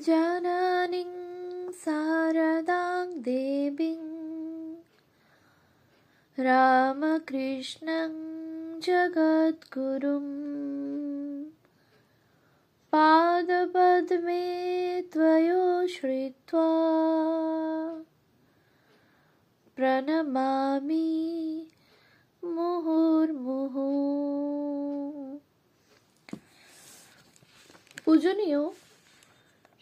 जननीं शारदां देवीं रामकृष्णं जगद्गुरुं पादपद्मे त्वयोश्रित्वा प्रणमामि মুহুর্মুহু। পূজনীয়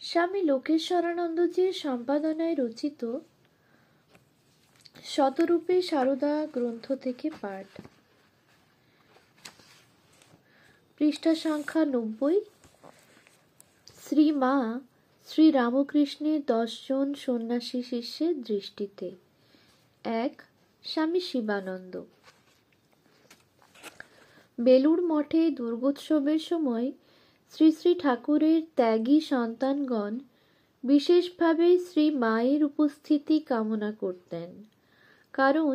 স্বামী লোকেশ্বরানন্দজির সম্পাদনায় রচিত শতরূপে সারদা গ্রন্থ থেকে পাঠ, পৃষ্ঠা সংখ্যা 90। শ্রী মা শ্রী রামকৃষ্ণের 10 জন সন্ন্যাসী শিষ্যের দৃষ্টিতে। 1. স্বামী শিবানন্দ। বেলুড় মঠে দুর্গোৎসবের সময় শ্রী শ্রী ঠাকুরের ত্যাগী সন্তানগণ বিশেষভাবে শ্রী মায়ের উপস্থিতি কামনা করতেন, কারণ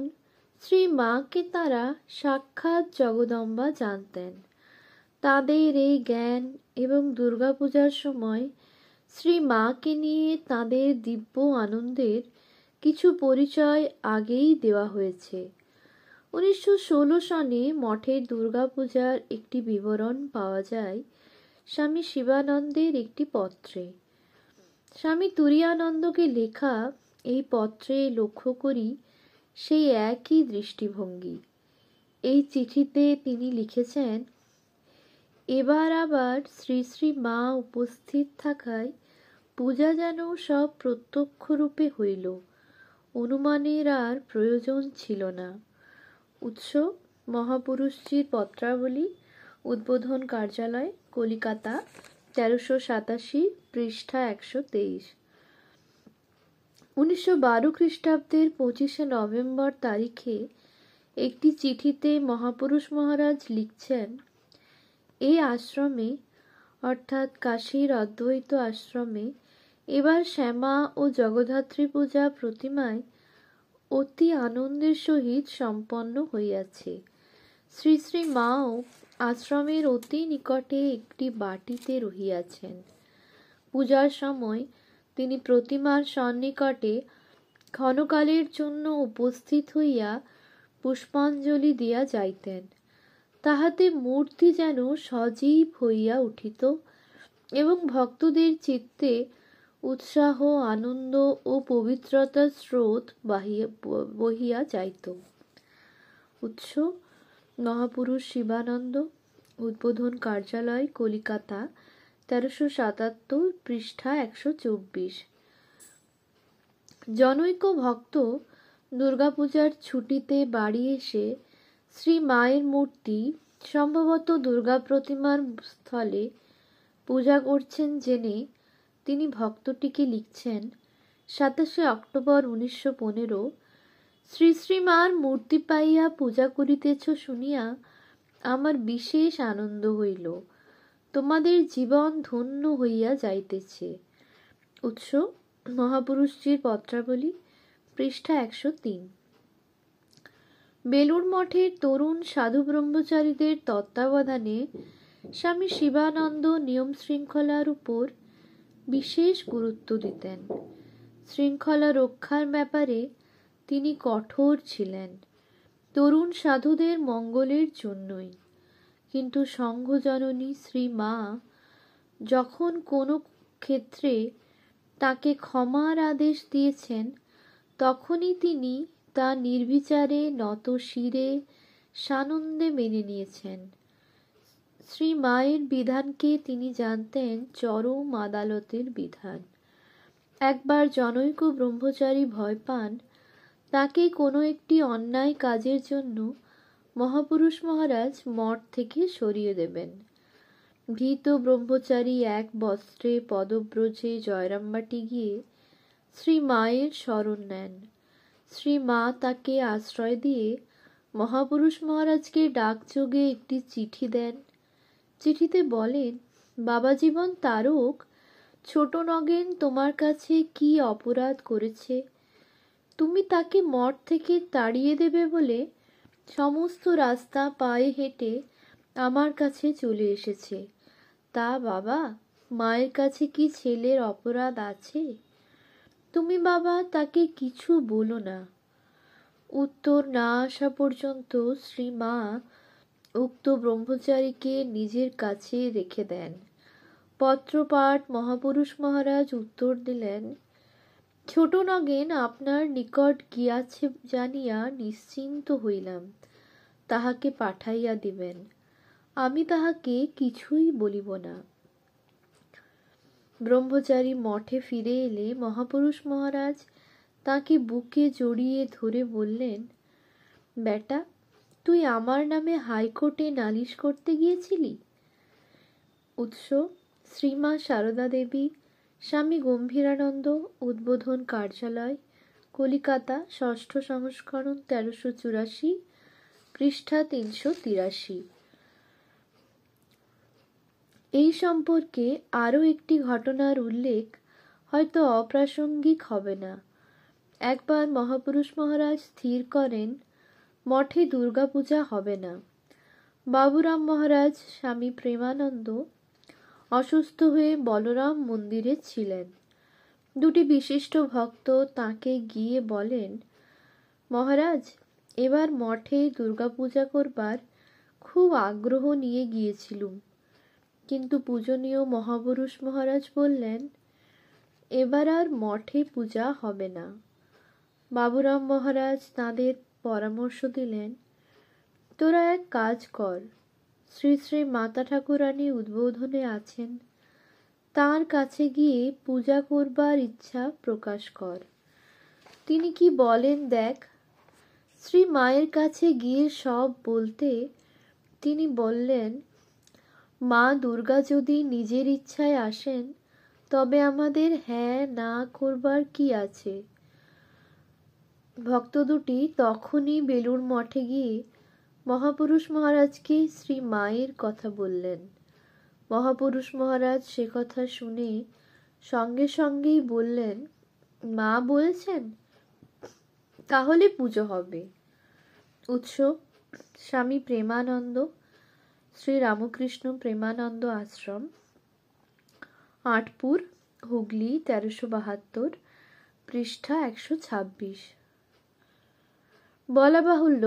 শ্রী মাকে তারা সাক্ষাৎ জগদম্বা জানতেন। তাদের এই জ্ঞান এবং দুর্গাপূজার সময় শ্রী মাকে নিয়ে তাদের দিব্য আনন্দের কিছু পরিচয় আগেই দেওয়া হয়েছে। 1916 সনে মঠের দুর্গাপূজার একটি বিবরণ পাওয়া যায় স্বামী শিবানন্দের একটি পত্রে। স্বামী তুরীয়ানন্দকে লেখা এই পত্রে লক্ষ্য করি সেই একই দৃষ্টিভঙ্গি। এই চিঠিতে তিনি লিখেছেন, এবার আবার শ্রী শ্রী মা উপস্থিত থাকায় পূজা যেন সব প্রত্যক্ষরূপে হইল, অনুমানের আর প্রয়োজন ছিল না। উৎস মহাপুরুষজির পত্রাবলী, উদ্বোধন কার্যালয়, কলিকাতা, 1387, পৃষ্ঠা 123। 1912 খ্রিস্টাব্দের 25শে নভেম্বর তারিখে একটি চিঠিতে মহাপুরুষ মহারাজ লিখছেন, এই আশ্রমে অর্থাৎ কাশীর অদ্বৈত আশ্রমে এবার শ্যামা ও জগদ্ধাত্রী পূজা প্রতিমায় অতি আনন্দের সহিত সম্পন্ন হইয়াছে। শ্রী শ্রী মাও আশ্রমের অতি নিকটে একটি বাটিতে রহিয়াছেন। পূজার সময় তিনি প্রতিমার সন্নিকটে ক্ষণকালের জন্য উপস্থিত হইয়া পুষ্পাঞ্জলি দিয়া যাইতেন। তাহাতে মূর্তি যেন সজীব হইয়া উঠিত এবং ভক্তদের চিত্তে উৎসাহ, আনন্দ ও পবিত্রতার স্রোত বহিয়া যাইত। উৎস মহাপুরুষ শিবানন্দ, উদ্বোধন কার্যালয়, কলিকাতা, 1377, পৃষ্ঠা 124। জনৈক ভক্ত দুর্গাপূজার ছুটিতে বাড়ি এসে শ্রী মায়ের মূর্তি, সম্ভবত দুর্গা প্রতিমার স্থলে পূজা করছেন জেনে তিনি ভক্তটিকে লিখছেন, 27শে অক্টোবর 1915, শ্রী শ্রী মার মূর্তি পাইয়া পূজা করিতেছ শুনিয়া আমার বিশেষ আনন্দ হইল। তোমাদের জীবন ধন্য হইয়া যাইতেছে। উৎস মহাপুরুষজির পত্রাবলী, পৃষ্ঠা 103। বেলুড় মঠের তরুণ সাধু ব্রহ্মচারীদের তত্ত্বাবধানে স্বামী শিবানন্দ নিয়ম শৃঙ্খলার উপর বিশেষ গুরুত্ব দিতেন। শৃঙ্খলা রক্ষার ব্যাপারে তিনি কঠোর ছিলেন, তরুণ সাধুদের মঙ্গলের জন্যই। কিন্তু সংঘজননী শ্রী মা যখন কোনো ক্ষেত্রে তাকে ক্ষমার আদেশ দিয়েছেন, তখনই তিনি তা নির্বিচারে নত শিরে সানন্দে মেনে নিয়েছেন। শ্রী মায়ের বিধানকে তিনি জানতেন চরম আদালতের বিধান। একবার জনৈক ব্রহ্মচারী ভয় পান তাকে কোনো একটি অন্যায় কাজের জন্য মহাপুরুষ মহারাজ মঠ থেকে সরিয়ে দেবেন। ভীত ব্রহ্মচারী এক বস্ত্রে পদব্রজে জয়রামবাটি গিয়ে শ্রী মায়ের শরণ নেন। শ্রী মা তাকে আশ্রয় দিয়ে মহাপুরুষ মহারাজকে ডাকযোগে একটি চিঠি দেন। চিঠিতে বলেন, বাবা জীবন তারক, ছোট নগেন তোমার কাছে কি অপরাধ করেছে? তুমি তাকে মঠ থেকে তাড়িয়ে দেবে বলে সমস্ত রাস্তা পায়ে হেঁটে আমার কাছে চলে এসেছে। তা বাবা, মায়ের কাছে কি ছেলের অপরাধ আছে? তুমি বাবা তাকে কিছু বলো না। উত্তর না আসা পর্যন্ত শ্রীমা উক্ত ব্রহ্মচারীকে নিজের কাছে রেখে দেন। পত্রপাঠ মহাপুরুষ মহারাজ উত্তর দিলেন, ছোট নগেন আপনার নিকট গিয়াছে জানিয়া নিশ্চিন্ত হইলাম, তাহাকে পাঠাইয়া দিবেন। আমি তাহাকে কিছুই বলিব না। ব্রহ্মচারী মঠে ফিরে এলে মহাপুরুষ মহারাজ তাকে বুকে জড়িয়ে ধরে বললেন, বেটা, তুই আমার নামে হাইকোর্টে নালিশ করতে গিয়েছিলি? উৎস: শ্রীমা সারদা দেবী, স্বামী গম্ভীরানন্দ, উদ্বোধন কার্যালয়, কলিকাতা, ষষ্ঠ সংস্করণ, 1384, পৃষ্ঠা 383। এই সম্পর্কে আরও একটি ঘটনার উল্লেখ হয়তো অপ্রাসঙ্গিক হবে না। একবার মহাপুরুষ মহারাজ স্থির করেন মঠে দুর্গাপূজা হবে না। বাবুরাম মহারাজ স্বামী প্রেমানন্দ অসুস্থ হয়ে বলরাম মন্দিরে ছিলেন। দুটি বিশিষ্ট ভক্ত তাকে গিয়ে বলেন, মহারাজ, এবার মঠে দুর্গাপূজা করবার খুব আগ্রহ নিয়ে গিয়েছিলুম, কিন্তু পূজনীয় মহাপুরুষ মহারাজ বললেন, এবার আর মঠে পূজা হবে না। বাবুরাম মহারাজ তাঁদের পরামর্শ দিলেন, তোরা এক কাজ কর, শ্রী শ্রী মাতা ঠাকুরানী উদ্বোধনে আছেন, তাঁর কাছে গিয়ে পূজা করবার ইচ্ছা প্রকাশ কর, তিনি কি বলেন দেখ। শ্রী মায়ের কাছে গিয়ে সব বলতে তিনি বললেন, মা দুর্গা যদি নিজের ইচ্ছায় আসেন তবে আমাদের হ্যাঁ না করবার কি আছে। ভক্ত দুটি তখনই বেলুড় মঠে গিয়ে মহাপুরুষ মহারাজকে শ্রী মায়ের কথা বললেন। মহাপুরুষ মহারাজ সে কথা শুনে সঙ্গে সঙ্গেই বললেন, মা বলছেন, তাহলে পুজো হবে। উৎস: স্বামী প্রেমানন্দ, শ্রী রামকৃষ্ণ প্রেমানন্দ আশ্রম, আটপুর, হুগলি, 1372, পৃষ্ঠা 126। বলা বাহুল্য,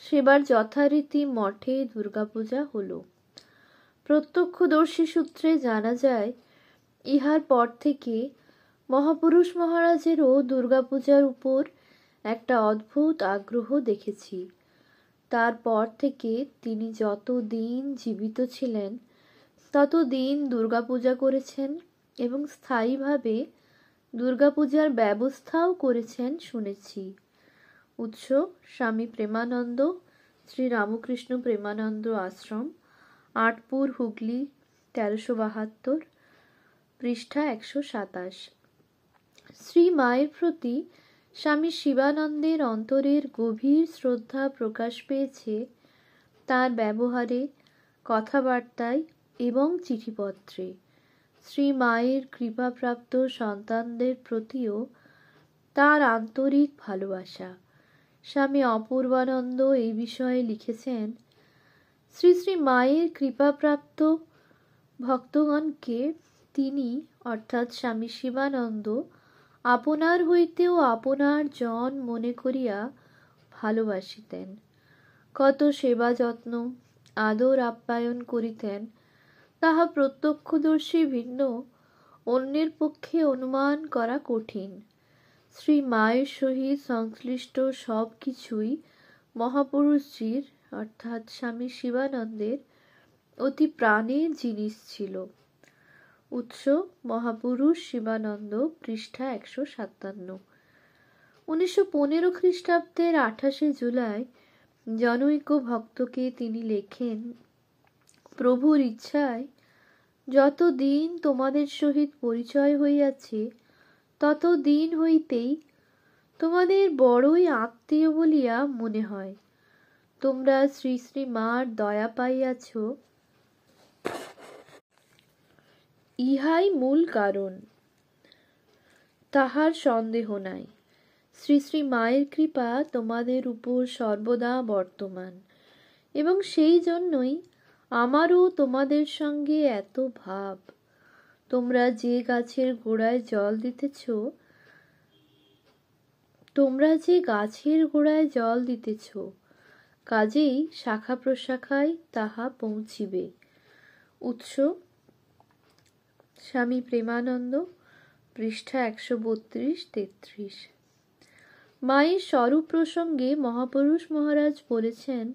সেবার যথারীতি মঠে দুর্গাপূজা হল। প্রত্যক্ষদর্শী সূত্রে জানা যায়, ইহার পর থেকে মহাপুরুষ মহারাজেরও দুর্গাপূজার উপর একটা অদ্ভুত আগ্রহ দেখেছি। তারপর থেকে তিনি যত দিন জীবিত ছিলেন তত দিন দুর্গাপূজা করেছেন এবং স্থায়ীভাবে দুর্গাপূজার ব্যবস্থাও করেছেন শুনেছি। উৎস: স্বামী প্রেমানন্দ, শ্রী রামকৃষ্ণ প্রেমানন্দ আশ্রম, আটপুর, হুগলি, 1372, পৃষ্ঠা 127। শ্রী মায়ের প্রতি স্বামী শিবানন্দের অন্তরের গভীর শ্রদ্ধা প্রকাশ পেয়েছে তাঁর ব্যবহারে, কথাবার্তায় এবং চিঠিপত্রে। শ্রী মায়ের কৃপাপ্রাপ্ত সন্তানদের প্রতিও তাঁর আন্তরিক ভালোবাসা। স্বামী অপূর্বানন্দ এই বিষয়ে লিখেছেন, শ্রী শ্রী মায়ের কৃপাপ্রাপ্ত ভক্তগণকে তিনি অর্থাৎ স্বামী শিবানন্দ আপনার হইতেও আপনার জন মনে করিয়া ভালোবাসিতেন। কত সেবা যত্ন আদর আপ্যায়ন করিতেন তাহা প্রত্যক্ষদর্শী ভিন্ন অন্যের পক্ষে অনুমান করা কঠিন। শ্রী মায়ের সহিত সংশ্লিষ্ট সব কিছুই মহাপুরুষজির অর্থাৎ স্বামী শিবানন্দের অতি প্রাণের জিনিস ছিল। উৎস: মহাপুরুষ শিবানন্দ, পৃষ্ঠা 157। 1915 খ্রিস্টাব্দের 28শে জুলাই জনৈক ভক্তকে তিনি লেখেন, প্রভুর ইচ্ছায় যতদিন তোমাদের সহিত পরিচয় হইয়াছে তত দিন হইতেই তোমাদের বড়ই আত্মীয় বলিয়া মনে হয়। তোমরা শ্রী শ্রী মার দয়া পাইয়াছ, ইহাই মূল কারণ, তাহার সন্দেহ নাই। শ্রী শ্রী মায়ের কৃপা তোমাদের উপর সর্বদা বর্তমান এবং সেই জন্যই আমারও তোমাদের সঙ্গে এত ভাব। তোমরা যে গাছের গোড়ায় জল দিতেছ, কাজেই শাখা প্রশাখায় তাহা পৌঁছিবে। উৎস: স্বামী প্রেমানন্দ, পৃষ্ঠা 132-33। মায়ের স্বরূপ প্রসঙ্গে মহাপুরুষ মহারাজ বলেছেন,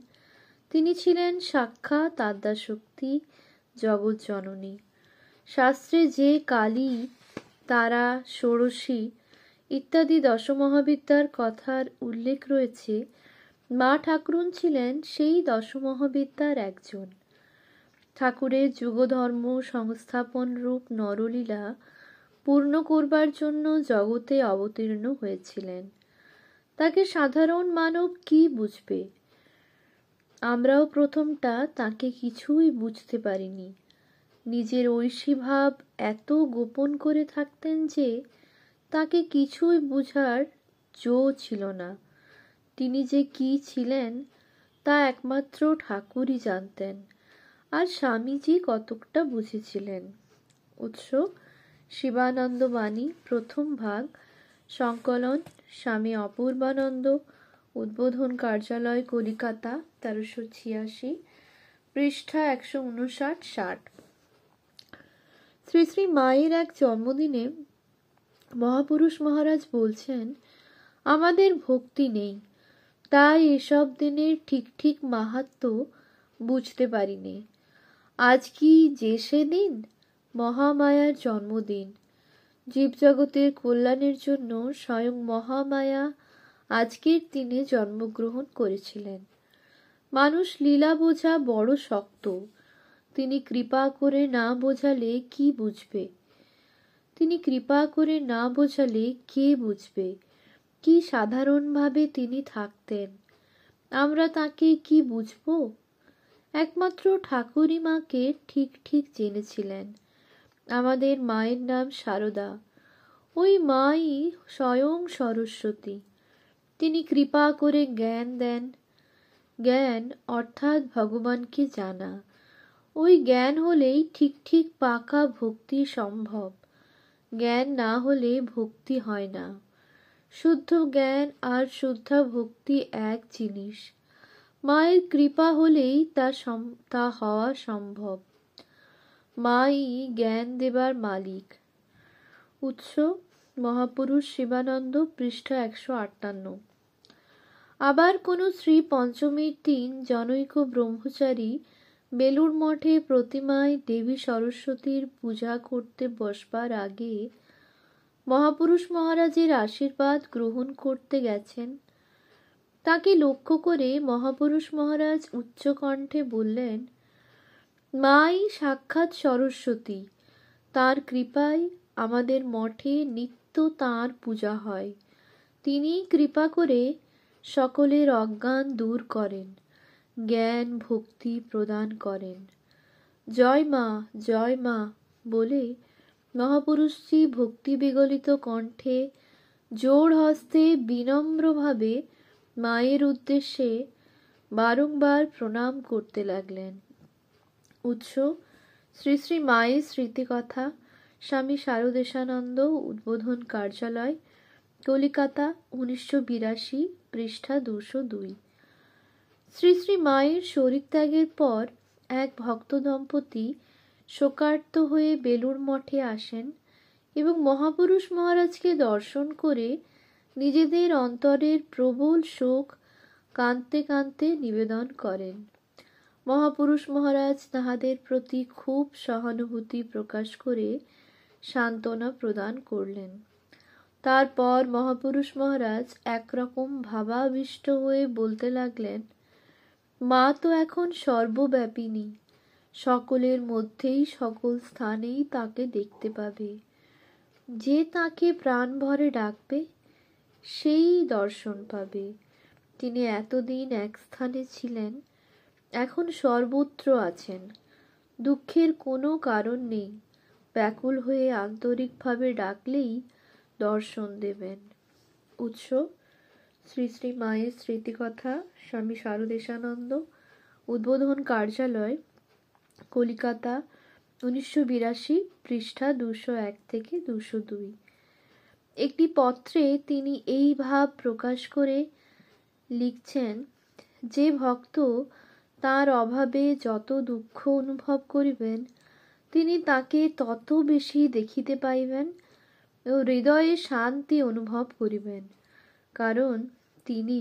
তিনি ছিলেন সাক্ষাৎ আদ্যাশক্তি, জগৎ জননী। শাস্ত্রে যে কালী, তারা, ষোড়শী ইত্যাদি দশমহাবিদ্যার কথার উল্লেখ রয়েছে, মা ঠাকুরুন ছিলেন সেই দশমহাবিদ্যার একজন। ঠাকুরের যুগধর্ম সংস্থাপন রূপ নরলীলা পূর্ণ করবার জন্য জগতে অবতীর্ণ হয়েছিলেন। তাকে সাধারণ মানব কি বুঝবে? আমরাও প্রথমটা তাকে কিছুই বুঝতে পারিনি। নিজের ঐশীভাব এত গোপন করে থাকতেন যে তাকে কিছুই বুঝার জো ছিল না। তিনি যে কি ছিলেন তা একমাত্র ঠাকুরই জানতেন, আর স্বামীজি কতকটা বুঝেছিলেন। উৎস: শিবানন্দ বাণী, প্রথম ভাগ, সংকলন স্বামী অপূর্বানন্দ, উদ্বোধন কার্যালয়, কলিকাতা, 1386, পৃষ্ঠা 159-60। শ্রী শ্রী মায়ের এক জন্মদিনে মহাপুরুষ মহারাজ বলছেন, আমাদের ভক্তি নেই, তাই এসব দিনের ঠিক ঠিক মাহাত্ম্য বুঝতে পারিনি। আজ কি যে সেদিন? মহামায়ার জন্মদিন। জীবজগতের কল্যাণের জন্য স্বয়ং মহামায়া আজকের দিনে জন্মগ্রহণ করেছিলেন। মানুষ লীলা বোঝা বড় শক্ত। তিনি কৃপা করে না বোঝালে কি বুঝবে? তিনি কৃপা করে না বোঝালে কে বুঝবে? কি সাধারণভাবে তিনি থাকতেন, আমরা তাকে কি বুঝব? একমাত্র ঠাকুরই মাকে ঠিক ঠিক জেনেছিলেন। আমাদের মায়ের নাম সারদা। ওই মাই স্বয়ং সরস্বতী। তিনি কৃপা করে জ্ঞান দেন। জ্ঞান অর্থাৎ ভগবানকে জানা। ওই জ্ঞান হলেই ঠিক ঠিক পাকা ভক্তি সম্ভব। জ্ঞান না হলে ভক্তি হয় না। শুদ্ধ জ্ঞান আর শুদ্ধা ভক্তি এক জিনিস। মায়ের কৃপা হলেই তা হওয়া সম্ভব। মাই জ্ঞান দেবার মালিক। উৎস: মহাপুরুষ শিবানন্দ, পৃষ্ঠা 158। আবার কোন শ্রী পঞ্চমীর দিন জনৈক ব্রহ্মচারী বেলুড় মঠে প্রতিমায় দেবী সরস্বতীর পূজা করতে বসবার আগে মহাপুরুষ মহারাজের আশীর্বাদ গ্রহণ করতে গেছেন। তাকে লক্ষ্য করে মহাপুরুষ মহারাজ উচ্চকণ্ঠে বললেন, মাই সাক্ষাৎ সরস্বতী, তাঁর কৃপায় আমাদের মঠে নিত্য তাঁর পূজা হয়। তিনি কৃপা করে সকলের অজ্ঞান দূর করেন, জ্ঞান ভক্তি প্রদান করেন। জয় মা, জয় মা বলে মহাপুরুষজি ভক্তি বিগলিত কণ্ঠে জোড় হস্তে বিনম্রভাবে মায়ের উদ্দেশ্যে বারংবার প্রণাম করতে লাগলেন। উৎস: শ্রী শ্রী মায়ের স্মৃতিকথা, স্বামী শারদেশানন্দ, উদ্বোধন কার্যালয়, কলিকাতা, 1982, পৃষ্ঠা 202। শ্রী শ্রী মায়ের শরীরত্যাগের পর এক ভক্ত দম্পতি শোকার্ত হয়ে বেলুড় মঠে আসেন এবং মহাপুরুষ মহারাজকে দর্শন করে নিজেদের অন্তরের প্রবল শোক কাঁদতে কাঁদতে নিবেদন করেন। মহাপুরুষ মহারাজ তাহাদের প্রতি খুব সহানুভূতি প্রকাশ করে সান্ত্বনা প্রদান করলেন। তারপর মহাপুরুষ মহারাজ একরকম ভাবাবিষ্ট হয়ে বলতে লাগলেন, মা তো এখন সর্বব্যাপিনী, সকলের মধ্যেই সকল স্থানেই তাকে দেখতে পাবে। যে তাকে প্রাণ ভরে ডাকবে সেই দর্শন পাবে। তিনি এতদিন এক স্থানে ছিলেন, এখন সর্বত্র আছেন। দুঃখের কোনো কারণ নেই, ব্যাকুল হয়ে আন্তরিকভাবে ডাকলেই দর্শন দেবেন। উৎস: শ্রী শ্রী মায়ের স্মৃতিকথা, স্বামী শারদেশানন্দ, উদ্বোধন কার্যালয়, কলিকাতা, 1982, পৃষ্ঠা 201 থেকে 202। একটি পত্রে তিনি এই ভাব প্রকাশ করে লিখছেন, যে ভক্ত তার অভাবে যত দুঃখ অনুভব করিবেন, তিনি তাকে তত বেশি দেখিতে পাইবেন ও হৃদয়ে শান্তি অনুভব করিবেন, কারণ তিনি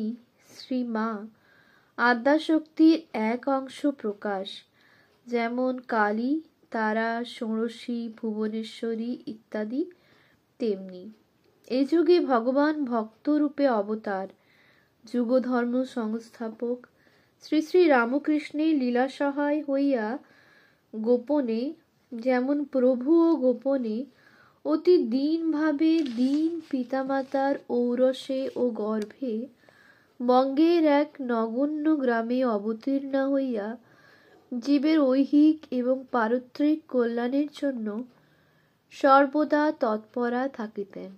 শ্রীমা আদ্যাশক্তির এক অংশ প্রকাশ, যেমন কালী, তারা, ষোড়শী, ভুবনেশ্বরী ইত্যাদি তেমনি। এ যুগে ভগবান ভক্তরূপে অবতার, যুগধর্ম সংস্থাপক শ্রী শ্রী রামকৃষ্ণের লীলা সহায় হইয়া গোপনে, যেমন প্রভুও গোপনে অতি দীনভাবে দীন পিতামাতার ঔরসে ও গর্ভে বঙ্গের এক নগণ্য গ্রামে অবতীর্ণা হইয়া জীবের ঐহিক এবং পারত্রিক কল্যাণের জন্য সর্বদা তৎপরা থাকিতেন।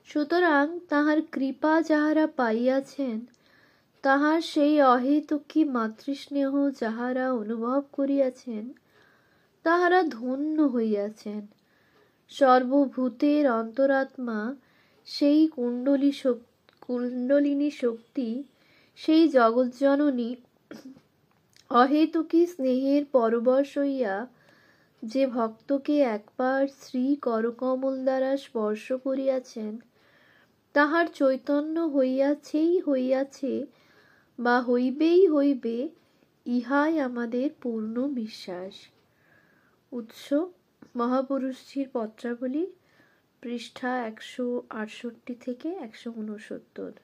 সুতরাং তাহার কৃপা যাহারা পাইয়াছেন, তাহার সেই অহেতুকী মাতৃস্নেহ যাহারা অনুভব করিয়াছেন, তাহারা ধন্য হইয়াছেন। সর্বভূতের অন্তরাত্মা সেই কুণ্ডলিনী শক্তি, সেই জগজ্জননী অহেতুকী স্নেহের পরবশ হইয়া যে ভক্তকে একবার শ্রী করকমল দ্বারা স্পর্শ করিয়াছেন, তাহার চৈতন্য হইয়াছে বা হইবেই হইবে, ইহাই আমাদের পূর্ণ বিশ্বাস। উৎস: মহাপুরুষজির পত্রাবলী, পৃষ্ঠা 168 থেকে 169।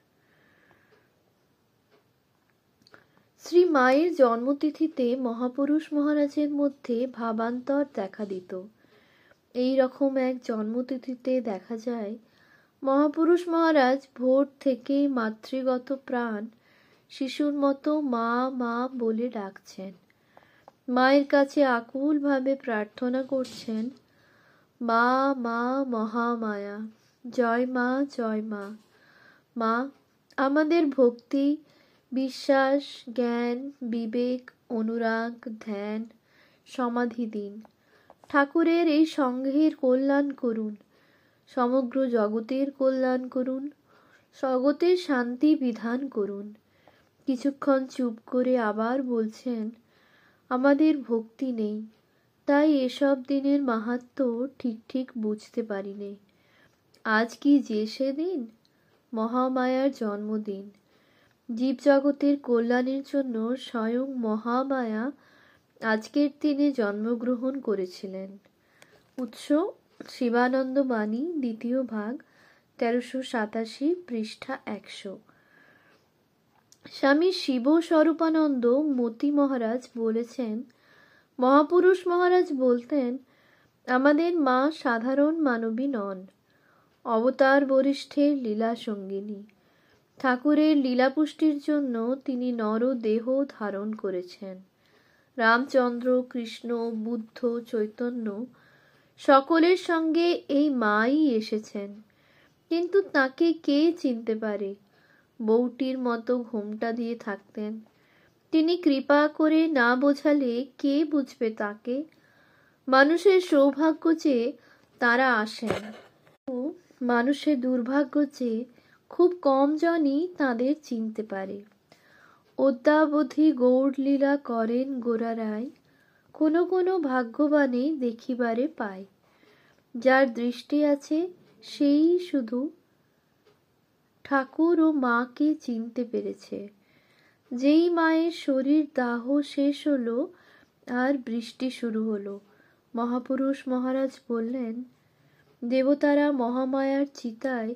শ্রী মায়ের জন্মতিথিতে মহাপুরুষ মহারাজের মধ্যে ভাবান্তর দেখা দিত। এই রকম এক জন্মতিথিতে দেখা যায়, মহাপুরুষ মহারাজ ভোর থেকেই মাতৃগত প্রাণ শিশুর মতো মা মা বলে ডাকছেন, মায়ের কাছে আকুলভাবে প্রার্থনা করছেন, মা মা মহামায়া, জয় মা জয় মা। মা, আমাদের ভক্তি, বিশ্বাস, জ্ঞান, বিবেক, অনুরাগ, ধ্যান, সমাধি দিন। ঠাকুরের এই সংঘের কল্যাণ করুন, সমগ্র জগতের কল্যাণ করুন, জগতের শান্তি বিধান করুন। কিছুক্ষণ চুপ করে আবার বলছেন, আমাদের ভক্তি নেই, তাই এসব দিনের মাহাত্ম্য ঠিক বুঝতে পারিনি। আজ কি যে সেদিন? মহামায়ার জন্মদিন। জীবজগতের কল্যাণের জন্য স্বয়ং মহামায়া আজকের দিনে জন্মগ্রহণ করেছিলেন। উৎস: শিবানন্দ বাণী, দ্বিতীয় ভাগ, 1387, পৃষ্ঠা 100। স্বামী শিব স্বরূপানন্দ মতি মহারাজ বলেছেন, মহাপুরুষ মহারাজ বলতেন, আমাদের মা সাধারণ মানবী নন, অবতার বরিষ্ঠের লীলা সঙ্গিনী। ঠাকুরের লীলাপুষ্টির জন্য তিনি নর দেহ ধারণ করেছেন। রামচন্দ্র, কৃষ্ণ, বুদ্ধ, চৈতন্য সকলের সঙ্গে এই মাই এসেছেন, কিন্তু তাকে কে চিনতে পারে? বউটির মতো ঘোমটা দিয়ে থাকতেন। তিনি কৃপা করে না বোঝালে কে বুঝবে তাকে? মানুষের সৌভাগ্য যে তারা আসেন, মানুষের দুর্ভাগ্য যে খুব কম জনই তাদের চিনতে পারে। অদ্যাবধি গৌড়লীলা করেন গোরারায়, কোনো ভাগ্যবানে দেখিবারে পায়। যার দৃষ্টি আছে সেই শুধু ঠাকুর ও মাকে চিনতে পেরেছে। যেই মায়ের শরীর দাহ শেষ হলো আর বৃষ্টি শুরু হলো, মহাপুরুষ মহারাজ বললেন, দেবতারা মহামায়ার চিতায়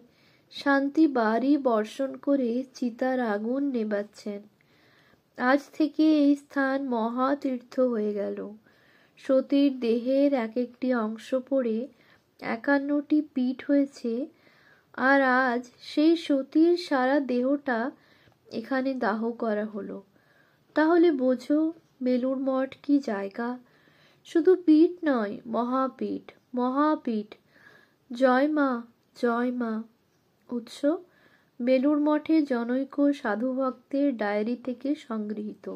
শান্তি বাড়ি বর্ষণ করে চিতার আগুন নেবাচ্ছেন। আজ থেকে এই স্থান মহাতীর্থ হয়ে গেল। সতীর দেহের এক একটি অংশ পড়ে 51টি পীঠ হয়েছে, আর আজ সেই সতীর সারা দেহটা এখানে দাহ করা হলো। তাহলে বোঝো বেলুড় মঠ কি জায়গা! শুধু পীঠ নয়, মহাপীঠ, মহাপীঠ। জয় মা জয় মা। উৎস: বেলুড় মঠের জনৈক সাধুভক্তের ডায়েরি থেকে সংগৃহীত।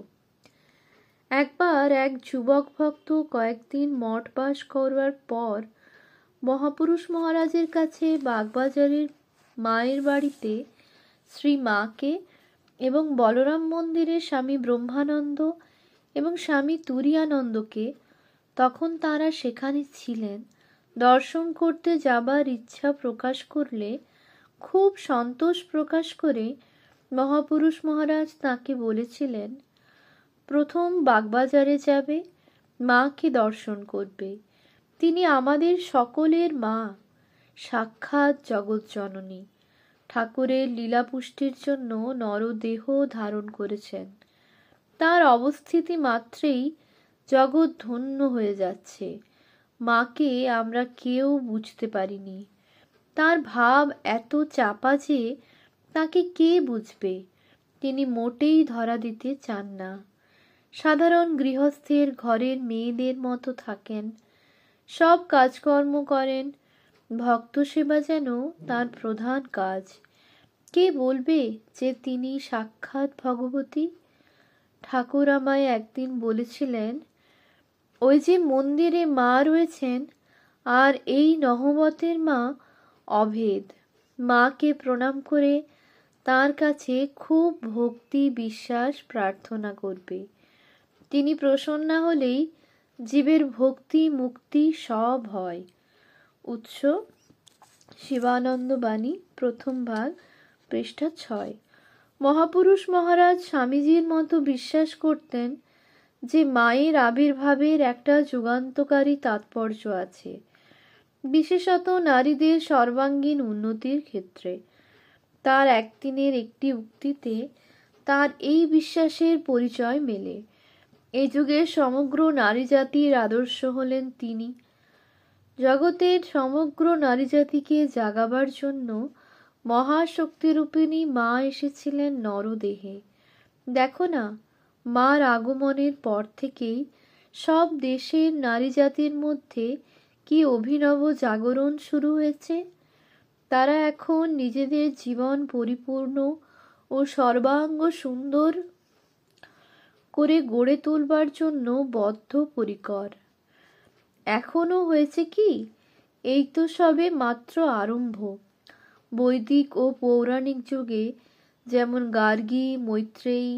একবার এক যুবক ভক্ত কয়েকদিন মঠ বাস করবার পর মহাপুরুষ মহারাজের কাছে বাগবাজারের মায়ের বাড়িতে শ্রী মাকে এবং বলরাম মন্দিরে স্বামী ব্রহ্মানন্দ এবং স্বামী তুরীয়ানন্দকে, তখন তারা সেখানে ছিলেন, দর্শন করতে যাবার ইচ্ছা প্রকাশ করলে খুব সন্তোষ প্রকাশ করে মহাপুরুষ মহারাজ তাকে বলেছিলেন, প্রথম বাগবাজারে যাবে, মাকে দর্শন করবে। তিনি আমাদের সকলের মা, সাক্ষাৎ জগৎজননী। ঠাকুরের লীলাপুষ্টির জন্য নরদেহ ধারণ করেছেন। তার অবস্থিতি মাত্রেই জগৎ ধন্য হয়ে যাচ্ছে। মাকে আমরা কেউ বুঝতে পারিনি। তার ভাব এত চাপা যে তাকে কে বুঝবে? তিনি মোটেই ধরা দিতে চান না। সাধারণ গৃহস্থের ঘরের মেয়েদের মতো থাকেন, সব কাজকর্ম করেন। ভক্ত সেবা যেন তার প্রধান কাজ। কে বলবে যে তিনি সাক্ষাৎ ভগবতী? ঠাকুর আমায় একদিন বলেছিলেন, ওই যে মন্দিরে মা রয়েছেন আর এই নহবতের মা অভেদ। মাকে প্রণাম করে তার কাছে খুব ভক্তি বিশ্বাস প্রার্থনা করবে। তিনি প্রসন্ন হলেই জীবের ভক্তি মুক্তি সব হয়। উৎস শিবানন্দ বাণী, প্রথম ভাগ, পৃষ্ঠা 6। মহাপুরুষ মহারাজ স্বামীজির মতো বিশ্বাস করতেন যে মায়ের আবির্ভাবের একটা যুগান্তকারী তাৎপর্য আছে, বিশেষত নারীদের সর্বাঙ্গীন উন্নতির ক্ষেত্রে। তার একদিনের একটি উক্তিতে তার এই বিশ্বাসের পরিচয় মেলে। এই যুগের সমগ্র নারী জাতির আদর্শ হলেন তিনি। জগতের সমগ্র নারী জাতিকে জাগাবার জন্য মহাশক্তিরূপিণী মা এসেছিলেন নরদেহে। দেখো না, মার আগমনের পর থেকেই সব দেশের নারী জাতির মধ্যে কি অভিনব জাগরণ শুরু হয়েছে। তারা এখন নিজেদের জীবন পরিপূর্ণ ও সর্বাঙ্গ সুন্দর করে গড়ে তুলবার জন্য বদ্ধপরিকর। এখনো হয়েছে কি, এই তো সবে মাত্র আরম্ভ। বৈদিক ও পৌরাণিক যুগে যেমন গার্গী, মৈত্রেয়ী,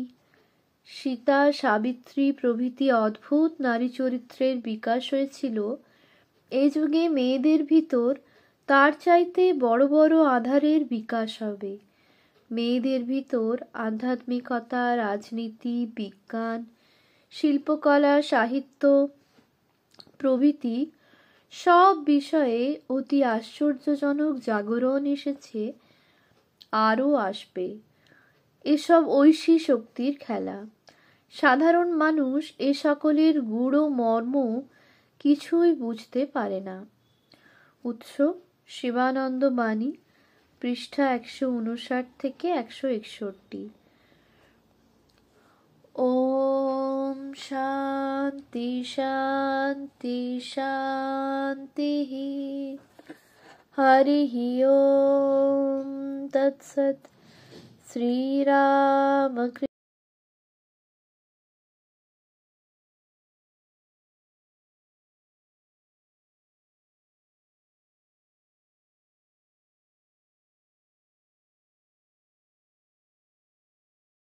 সীতা, সাবিত্রী প্রভৃতি অদ্ভুত নারী চরিত্রের বিকাশ হয়েছিল, এই যুগে মেয়েদের ভিতর তার চাইতে বড় বড় আধারের বিকাশ হবে। মেয়েদের ভিতর আধ্যাত্মিকতা, রাজনীতি, বিজ্ঞান, শিল্পকলা, সাহিত্য প্রভৃতি সব বিষয়ে অতি আশ্চর্যজনক জাগরণ এসেছে, আরও আসবে। এসব ঐশী শক্তির খেলা। সাধারণ মানুষ এ সকলের গূঢ় মর্ম কিছুই বুঝতে পারে না। উৎস শিবানন্দ বাণী, পৃষ্ঠা 159 থেকে 161। ওম শান্তি শান্তি শান্তি। হরি ওম তৎসৎ। শ্রীরাম